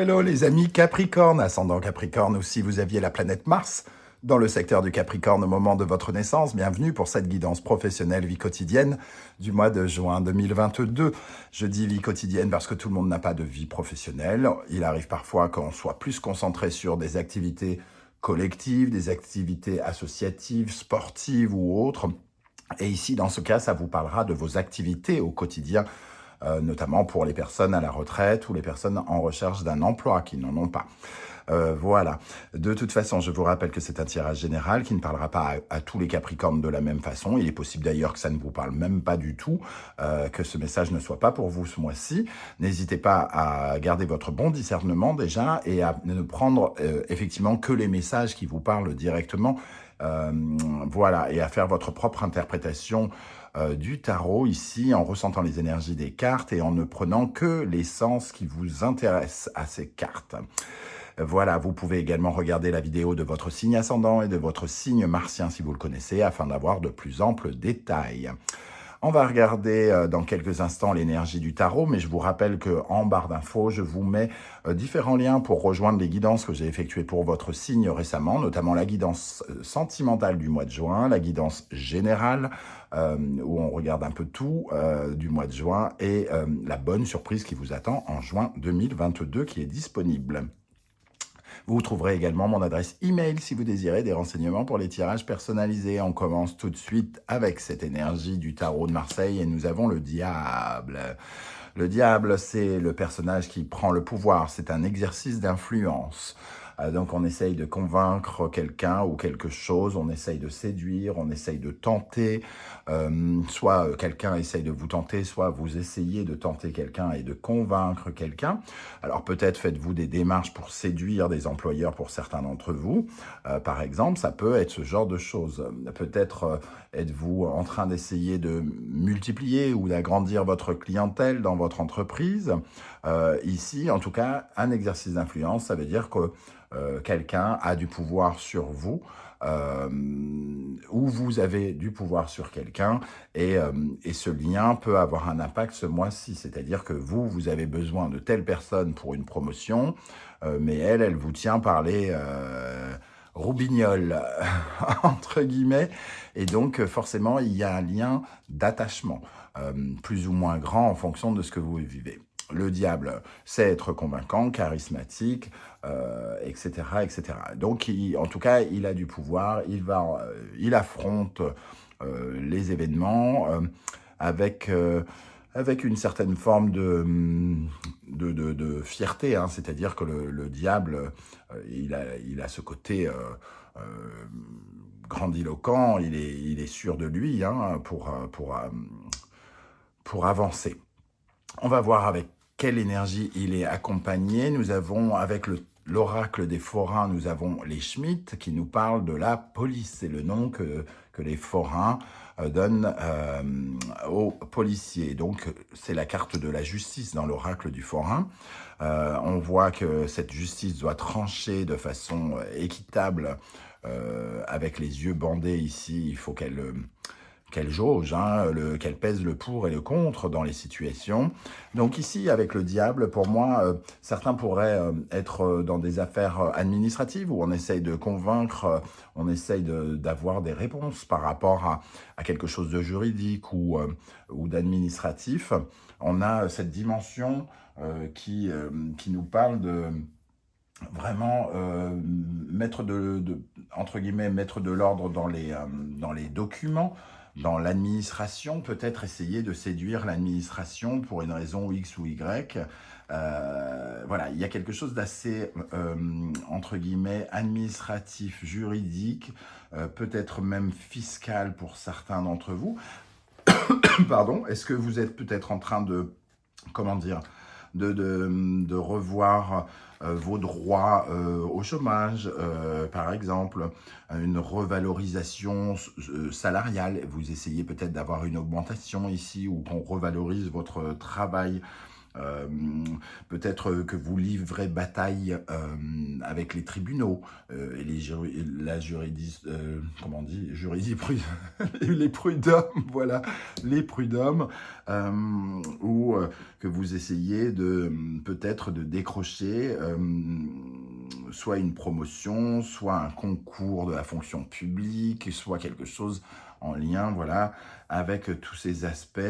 hello les amis Capricorne, ascendant Capricorne ou si vous aviez la planète Mars dans le secteur du Capricorne au moment de votre naissance, bienvenue pour cette guidance professionnelle vie quotidienne du mois de juin 2022. Je dis vie quotidienne parce que tout le monde n'a pas de vie professionnelle. Il arrive parfois qu'on soit plus concentré sur des activités collectives, des activités associatives, sportives ou autres. Et ici, dans ce cas, ça vous parlera de vos activités au quotidien, notamment pour les personnes à la retraite ou les personnes en recherche d'un emploi qui n'en ont pas. Voilà. De toute façon, je vous rappelle que c'est un tirage général qui ne parlera pas à tous les Capricornes de la même façon. Il est possible d'ailleurs que ça ne vous parle même pas du tout, que ce message ne soit pas pour vous ce mois-ci. N'hésitez pas à garder votre bon discernement déjà et à ne prendre effectivement que les messages qui vous parlent directement. Voilà, et à faire votre propre interprétation du tarot ici, en ressentant les énergies des cartes et en ne prenant que l'essence qui vous intéresse à ces cartes. Voilà, vous pouvez également regarder la vidéo de votre signe ascendant et de votre signe martien si vous le connaissez, afin d'avoir de plus amples détails. On va regarder dans quelques instants l'énergie du tarot, mais je vous rappelle qu'en barre d'infos, je vous mets différents liens pour rejoindre les guidances que j'ai effectuées pour votre signe récemment, notamment la guidance sentimentale du mois de juin, la guidance générale, où on regarde un peu tout du mois de juin, et la bonne surprise qui vous attend en juin 2022 qui est disponible. Vous trouverez également mon adresse email si vous désirez des renseignements pour les tirages personnalisés. On commence tout de suite avec cette énergie du tarot de Marseille et nous avons le diable. Le diable, c'est le personnage qui prend le pouvoir. C'est un exercice d'influence. Donc on essaye de convaincre quelqu'un ou quelque chose, on essaye de séduire, on essaye de tenter, soit quelqu'un essaye de vous tenter, soit vous essayez de tenter quelqu'un et de convaincre quelqu'un. Alors peut-être faites-vous des démarches pour séduire des employeurs pour certains d'entre vous, par exemple, ça peut être ce genre de choses. Peut-être êtes-vous en train d'essayer de multiplier ou d'agrandir votre clientèle dans votre entreprise. Ici, en tout cas, un exercice d'influence, ça veut dire que quelqu'un a du pouvoir sur vous, ou vous avez du pouvoir sur quelqu'un, et ce lien peut avoir un impact ce mois-ci, c'est-à-dire que vous avez besoin de telle personne pour une promotion, mais elle vous tient par les roubignoles, entre guillemets, et donc forcément il y a un lien d'attachement, plus ou moins grand en fonction de ce que vous vivez. Le diable, c'est être convaincant, charismatique, etc., etc. Donc, en tout cas, il a du pouvoir, il affronte les événements avec une certaine forme de fierté, hein. C'est-à-dire que le diable, il a ce côté grandiloquent, il est sûr de lui, hein, pour avancer. On va voir avec quelle énergie il est accompagné. Nous avons, avec l'oracle des forains, nous avons les Schmitt qui nous parlent de la police. C'est le nom que les forains donnent aux policiers. Donc, c'est la carte de la justice dans l'oracle du forain. On voit que cette justice doit trancher de façon équitable avec les yeux bandés ici. Il faut qu'elle jauge, hein, qu'elle pèse le pour et le contre dans les situations. Donc ici, avec le diable, pour moi, certains pourraient être dans des affaires administratives où on essaye de convaincre, on essaye d'avoir des réponses par rapport à quelque chose de juridique ou d'administratif. On a cette dimension qui nous parle de vraiment entre guillemets, mettre de l'ordre dans les documents, dans l'administration, peut-être essayer de séduire l'administration pour une raison X ou Y. Voilà, il y a quelque chose d'assez, entre guillemets, administratif, juridique, peut-être même fiscal pour certains d'entre vous. Pardon, est-ce que vous êtes peut-être en train de, comment dire, de revoir vos droits au chômage, par exemple, une revalorisation salariale. Vous essayez peut-être d'avoir une augmentation ici ou qu'on revalorise votre travail Euh, Peut-être que vous livrez bataille avec les tribunaux et la comment on dit, les prud'hommes, voilà, les prud'hommes, ou que vous essayez peut-être de décrocher soit une promotion, soit un concours de la fonction publique, soit quelque chose en lien, voilà, avec tous ces aspects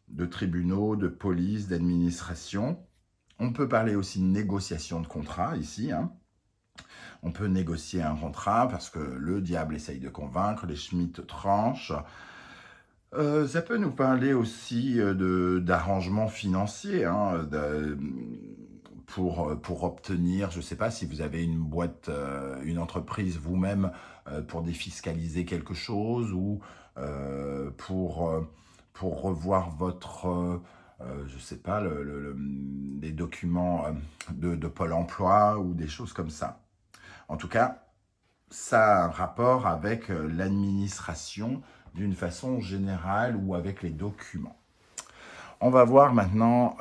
de tribunaux, de police, d'administration. On peut parler aussi de négociation de contrat ici. Hein. On peut négocier un contrat parce que le diable essaye de convaincre, les Schmitt tranchent. Ça peut nous parler aussi d'arrangements financiers, hein, pour obtenir, je ne sais pas si vous avez une boîte, une entreprise vous-même pour défiscaliser quelque chose ou pour revoir votre, je ne sais pas, les documents de Pôle emploi ou des choses comme ça. En tout cas, ça a un rapport avec l'administration d'une façon générale ou avec les documents. On va voir maintenant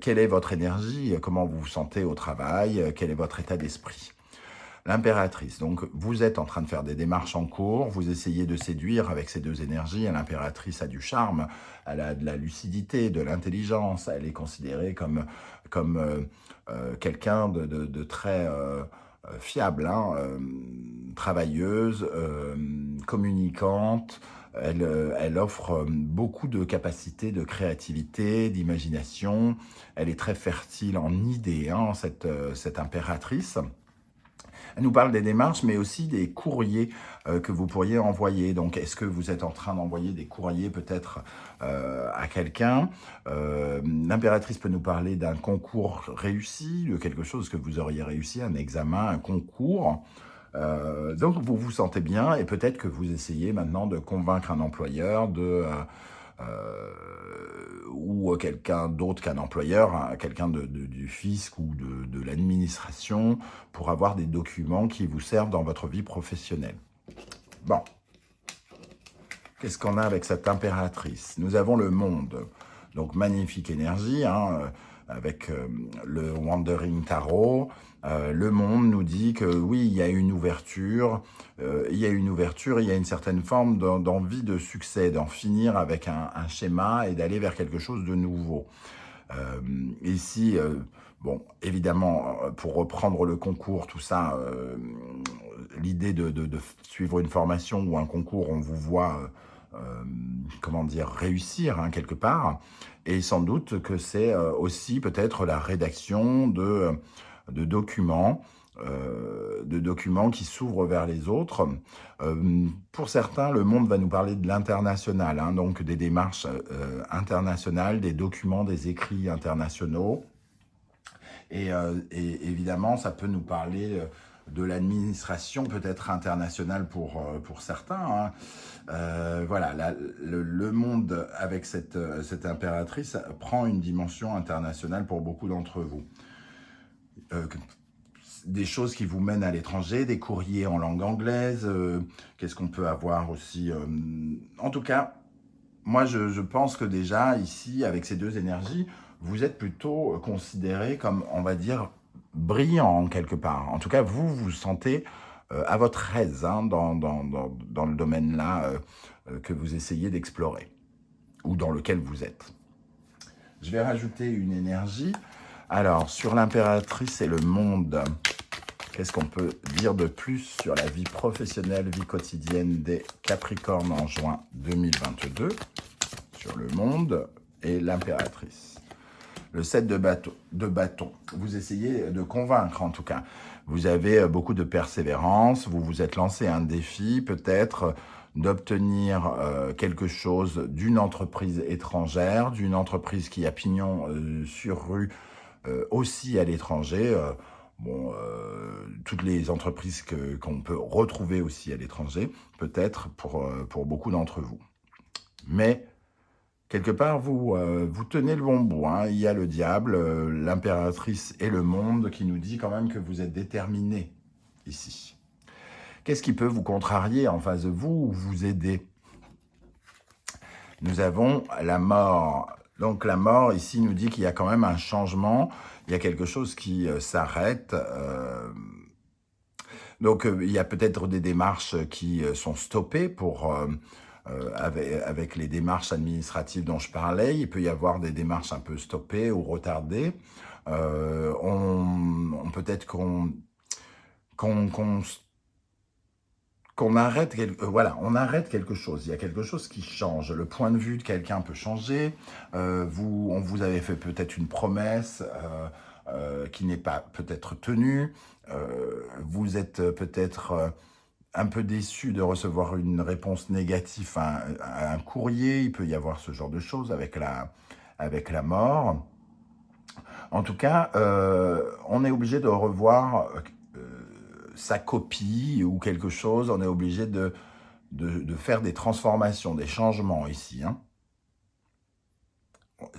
quelle est votre énergie, comment vous vous sentez au travail, quel est votre état d'esprit. L'impératrice, donc vous êtes en train de faire des démarches en cours, vous essayez de séduire avec ces deux énergies. L'impératrice a du charme, elle a de la lucidité, de l'intelligence, elle est considérée comme quelqu'un de très fiable, hein, travailleuse, communicante. Elle offre beaucoup de capacités de créativité, d'imagination. Elle est très fertile en idées, hein, cette impératrice. Elle nous parle des démarches, mais aussi des courriers que vous pourriez envoyer. Donc, est-ce que vous êtes en train d'envoyer des courriers peut-être à quelqu'un? L'impératrice peut nous parler d'un concours réussi, de quelque chose que vous auriez réussi, un examen, un concours. Donc, vous vous sentez bien et peut-être que vous essayez maintenant de convaincre un employeur ou quelqu'un d'autre qu'un employeur, hein, quelqu'un du fisc ou de l'administration, pour avoir des documents qui vous servent dans votre vie professionnelle. Bon, qu'est-ce qu'on a avec cette impératrice? Nous avons le monde, donc magnifique énergie, hein, avec le Wandering Tarot. Le monde nous dit que oui, il y a une ouverture, il y a une certaine forme d'envie de succès, d'en finir avec un schéma et d'aller vers quelque chose de nouveau. Ici, bon, évidemment, pour reprendre le concours, tout ça, l'idée de suivre une formation ou un concours, on vous voit, comment dire, réussir, hein, quelque part. Et sans doute que c'est aussi peut-être la rédaction de documents, qui s'ouvrent vers les autres. Pour certains, le monde va nous parler de l'international, hein, donc des démarches internationales, des documents, des écrits internationaux. Et évidemment, ça peut nous parler de l'administration, peut-être internationale pour certains. Hein. Voilà, le monde avec cette impératrice prend une dimension internationale pour beaucoup d'entre vous. Des choses qui vous mènent à l'étranger, des courriers en langue anglaise, qu'est-ce qu'on peut avoir aussi en tout cas, moi je pense que déjà ici, avec ces deux énergies, vous êtes plutôt considéré comme, on va dire, brillant quelque part. En tout cas, vous vous sentez à votre aise, hein, dans le domaine-là que vous essayez d'explorer, ou dans lequel vous êtes. Je vais rajouter une énergie. Alors, sur l'impératrice et le monde, qu'est-ce qu'on peut dire de plus sur la vie professionnelle, vie quotidienne des Capricornes en juin 2022, sur le monde et l'impératrice? Le 7 de bâton, vous essayez de convaincre en tout cas. Vous avez beaucoup de persévérance, vous vous êtes lancé un défi peut-être d'obtenir quelque chose d'une entreprise étrangère, d'une entreprise qui a pignon sur rue aussi à l'étranger. Bon, toutes les entreprises qu'on peut retrouver aussi à l'étranger, peut-être pour beaucoup d'entre vous. Mais quelque part, vous tenez le bon bout. Hein. Il y a le diable, l'impératrice et le monde qui nous dit quand même que vous êtes déterminé ici. Qu'est-ce qui peut vous contrarier en face de vous ou vous aider? Nous avons la mort Donc la mort ici nous dit qu'il y a quand même un changement, il y a quelque chose qui s'arrête. Donc il y a peut-être des démarches qui sont stoppées avec les démarches administratives dont je parlais. Il peut y avoir des démarches un peu stoppées ou retardées. Peut-être qu'on arrête, voilà, on arrête quelque chose. Il y a quelque chose qui change. Le point de vue de quelqu'un peut changer. On vous avait fait peut-être une promesse qui n'est pas peut-être tenue. Vous êtes peut-être un peu déçu de recevoir une réponse négative à un courrier. Il peut y avoir ce genre de choses avec la mort. En tout cas, on est obligé de revoir sa copie ou quelque chose. On est obligé de faire des transformations, des changements ici. Hein.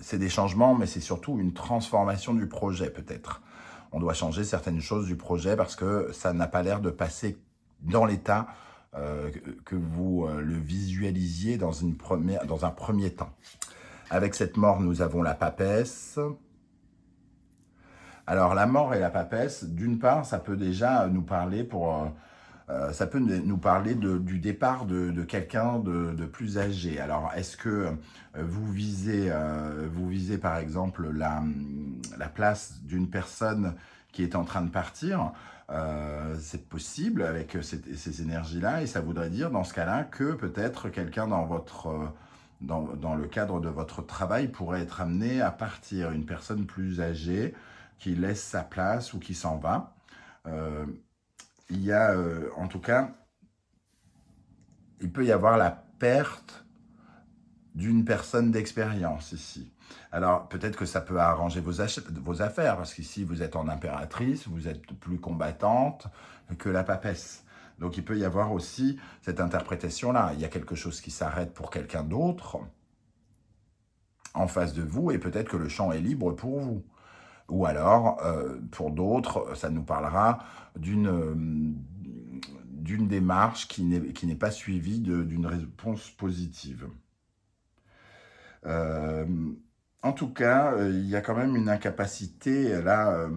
C'est des changements, mais c'est surtout une transformation du projet peut-être. On doit changer certaines choses du projet parce que ça n'a pas l'air de passer dans l'état que vous le visualisiez dans un premier temps. Avec cette mort, nous avons la papesse. Alors, la mort et la papesse, d'une part, ça peut déjà nous parler du départ de quelqu'un de plus âgé. Alors, est-ce que vous visez par exemple la place d'une personne qui est en train de partir? C'est possible avec ces énergies-là, et ça voudrait dire dans ce cas-là que peut-être quelqu'un dans le cadre de votre travail pourrait être amené à partir, une personne plus âgée qui laisse sa place ou qui s'en va. Il y a, en tout cas, il peut y avoir la perte d'une personne d'expérience ici. Alors, peut-être que ça peut arranger vos affaires, parce qu'ici, vous êtes en impératrice, vous êtes plus combattante que la papesse. Donc, il peut y avoir aussi cette interprétation-là. Il y a quelque chose qui s'arrête pour quelqu'un d'autre en face de vous, et peut-être que le champ est libre pour vous. Ou alors, pour d'autres, ça nous parlera d'une démarche qui n'est pas suivie d'une réponse positive. En tout cas, il y a quand même une incapacité là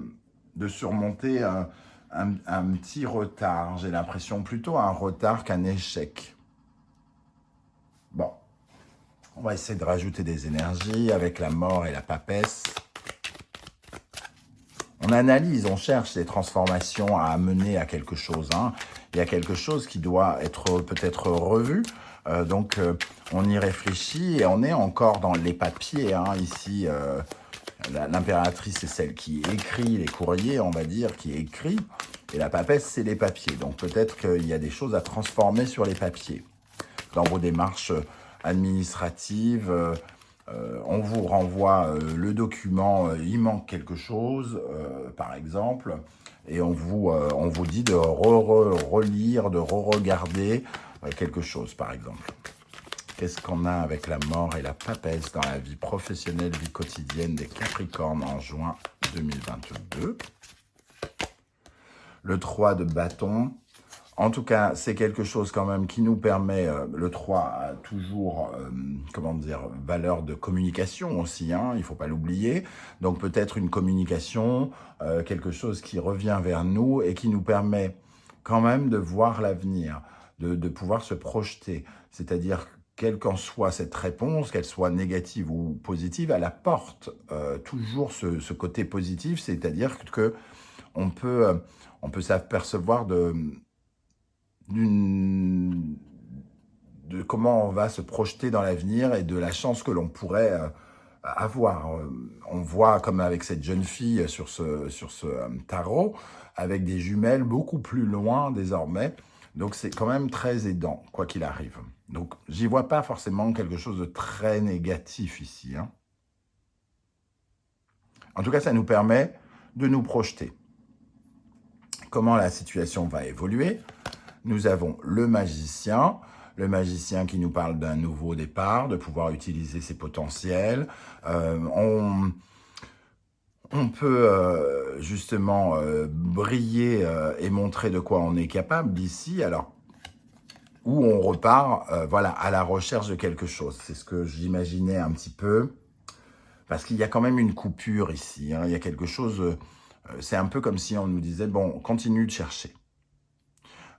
de surmonter un petit retard. J'ai l'impression plutôt un retard qu'un échec. Bon, on va essayer de rajouter des énergies avec la mort et la papesse. On analyse, on cherche ces transformations à amener à quelque chose. Hein. Il y a quelque chose qui doit être peut-être revu. Donc, on y réfléchit et on est encore dans les papiers. Hein. Ici, l'impératrice, c'est celle qui écrit les courriers, on va dire, qui écrit. Et la papesse, c'est les papiers. Donc, peut-être qu'il y a des choses à transformer sur les papiers. Dans vos démarches administratives, on vous renvoie le document, il manque quelque chose, par exemple, et on vous dit de relire, de re-regarder quelque chose, par exemple. Qu'est-ce qu'on a avec la mort et la papesse dans la vie professionnelle, vie quotidienne des Capricornes en juin 2022? Le 3 de bâton. En tout cas, c'est quelque chose quand même qui nous permet, le 3 a toujours, valeur de communication aussi, hein, il ne faut pas l'oublier. Donc peut-être une communication, quelque chose qui revient vers nous et qui nous permet quand même de voir l'avenir, de pouvoir se projeter. C'est-à-dire, quelle qu'en soit cette réponse, qu'elle soit négative ou positive, elle apporte toujours ce côté positif, c'est-à-dire que on peut s'apercevoir de comment on va se projeter dans l'avenir et de la chance que l'on pourrait avoir. On voit, comme avec cette jeune fille sur ce tarot, avec des jumelles beaucoup plus loin désormais. Donc, c'est quand même très aidant, quoi qu'il arrive. Donc, j'y vois pas forcément quelque chose de très négatif ici. Hein. En tout cas, ça nous permet de nous projeter. Comment la situation va évoluer? Nous avons le magicien qui nous parle d'un nouveau départ, de pouvoir utiliser ses potentiels. On peut justement briller et montrer de quoi on est capable d'ici, alors où on repart à la recherche de quelque chose. C'est ce que j'imaginais un petit peu. Parce qu'il y a quand même une coupure ici, hein. Il y a quelque chose, c'est un peu comme si on nous disait, bon, continue de chercher.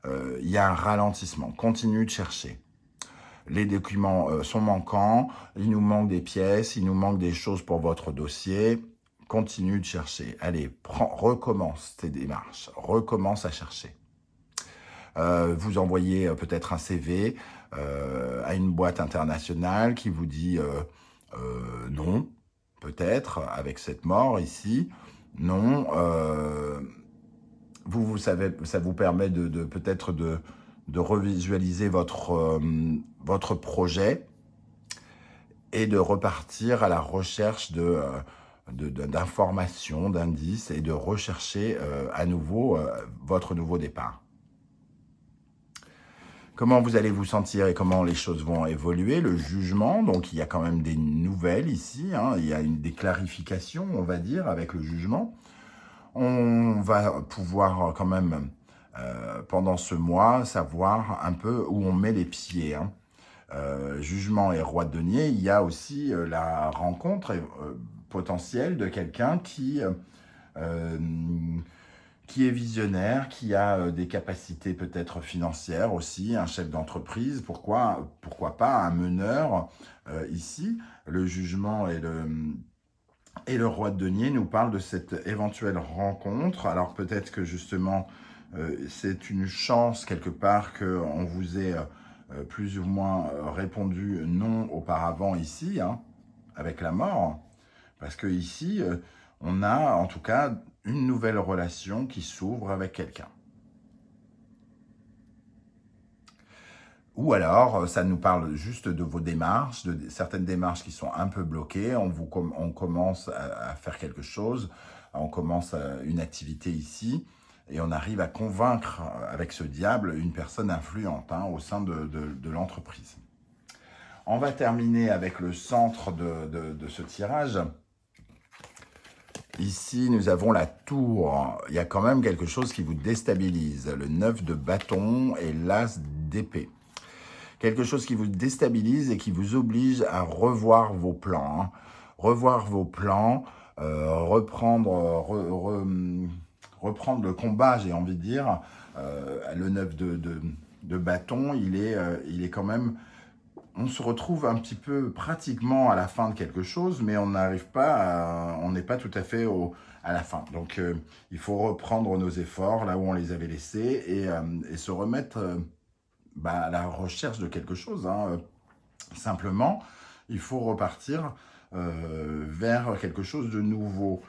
Il y a un ralentissement, continue de chercher. Les documents sont manquants, il nous manque des pièces, il nous manque des choses pour votre dossier. Continue de chercher. Allez, recommence tes démarches, recommence à chercher. Vous envoyez peut-être un CV à une boîte internationale qui vous dit non, peut-être, avec cette mort ici, non. Vous savez, ça vous permet peut-être de revisualiser votre projet et de repartir à la recherche d'informations, d'indices et de rechercher à nouveau votre nouveau départ. Comment vous allez vous sentir et comment les choses vont évoluer, le jugement, donc il y a quand même des nouvelles ici, hein, il y a des clarifications, on va dire, avec le jugement. On va pouvoir quand même, pendant ce mois, savoir un peu où on met les pieds, hein. Jugement et roi de denier, il y a aussi la rencontre potentielle de quelqu'un qui est visionnaire, qui a des capacités peut-être financières aussi, un chef d'entreprise, pourquoi pas un meneur ici. Le jugement et le roi de denier nous parlent de cette éventuelle rencontre. Alors peut-être que justement, c'est une chance quelque part qu'on vous ait plus ou moins répondu non auparavant ici, hein, avec la mort. Parce que ici, on a en tout cas une nouvelle relation qui s'ouvre avec quelqu'un. Ou alors, ça nous parle juste de vos démarches, de certaines démarches qui sont un peu bloquées. On commence à faire quelque chose, on commence une activité ici, et on arrive à convaincre avec ce diable une personne influente, hein, au sein de l'entreprise. On va terminer avec le centre de ce tirage. Ici, nous avons la tour. Il y a quand même quelque chose qui vous déstabilise. Le 9 de bâton et l'as d'épée. Quelque chose qui vous déstabilise et qui vous oblige à revoir vos plans, hein. Revoir vos plans, reprendre le combat, j'ai envie de dire. Le 9 de bâton, il est quand même... On se retrouve un petit peu pratiquement à la fin de quelque chose, mais on n'arrive pas, on n'est pas tout à fait à la fin. Donc, il faut reprendre nos efforts là où on les avait laissés et se remettre à la recherche de quelque chose, hein. Simplement, il faut repartir vers quelque chose de nouveau.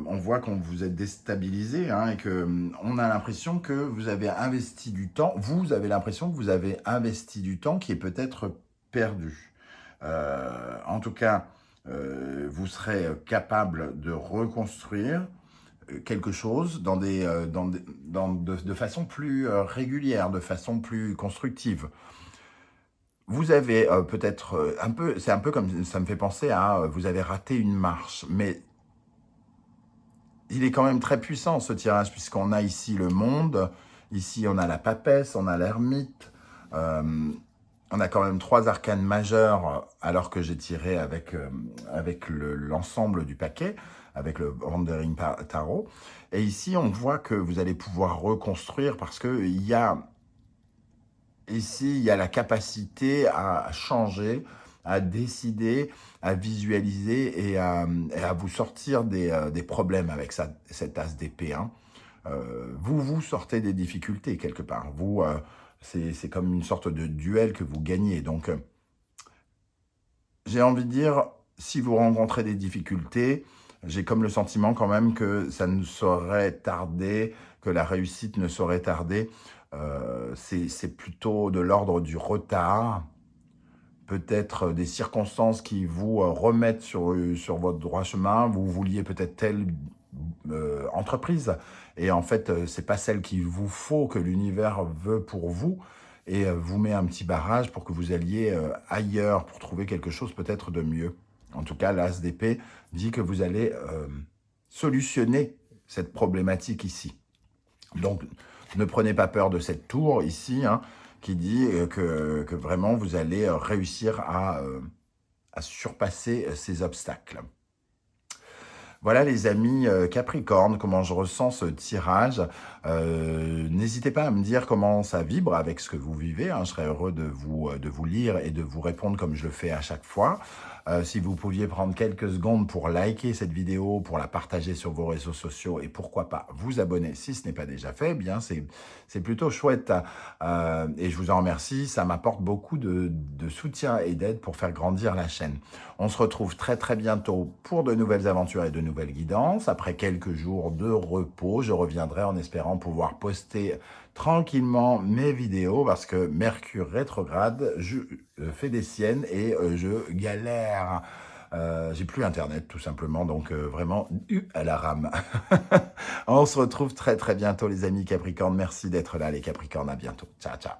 On voit qu'on vous êtes déstabilisé, hein, et qu'on a l'impression que vous avez investi du temps. Vous avez l'impression que vous avez investi du temps qui est peut-être perdu. En tout cas, vous serez capable de reconstruire quelque chose de façon plus régulière, de façon plus constructive. Vous avez peut-être un peu, c'est un peu comme, ça me fait penser à, vous avez raté une marche, mais il est quand même très puissant ce tirage, puisqu'on a ici le monde, ici on a la papesse, on a l'ermite, on a quand même 3 arcanes majeurs, alors que j'ai tiré avec l'ensemble du paquet, avec le Wandering Tarot. Et ici, on voit que vous allez pouvoir reconstruire, parce que ici, il y a la capacité à changer, à décider, à visualiser et à vous sortir des problèmes avec cet as d'épée, hein. Vous sortez des difficultés quelque part. C'est comme une sorte de duel que vous gagnez. Donc, j'ai envie de dire, si vous rencontrez des difficultés, j'ai comme le sentiment quand même que ça ne saurait tarder, que la réussite ne saurait tarder. C'est plutôt de l'ordre du retard, peut-être des circonstances qui vous remettent sur votre droit chemin. Vous vouliez peut-être telle entreprise, et en fait, c'est pas celle qu'il vous faut, que l'univers veut pour vous, et vous met un petit barrage pour que vous alliez ailleurs, pour trouver quelque chose peut-être de mieux. En tout cas, l'as d'épée dit que vous allez solutionner cette problématique ici. Donc, ne prenez pas peur de cette tour ici, hein, qui dit que vraiment vous allez réussir à surpasser ces obstacles. Voilà les amis Capricorne, comment je ressens ce tirage. N'hésitez pas à me dire comment ça vibre avec ce que vous vivez, hein. Je serais heureux de vous lire et de vous répondre comme je le fais à chaque fois. Si vous pouviez prendre quelques secondes pour liker cette vidéo, pour la partager sur vos réseaux sociaux et pourquoi pas vous abonner si ce n'est pas déjà fait, eh bien c'est plutôt chouette. Et je vous en remercie, ça m'apporte beaucoup de soutien et d'aide pour faire grandir la chaîne. On se retrouve très très bientôt pour de nouvelles aventures et de nouvelles guidances. Après quelques jours de repos, je reviendrai en espérant pouvoir poster tranquillement mes vidéos parce que Mercure rétrograde, je fais des siennes et je galère. J'ai plus internet tout simplement, donc vraiment à la rame. On se retrouve très très bientôt les amis Capricorne. Merci d'être là les Capricornes, à bientôt. Ciao ciao.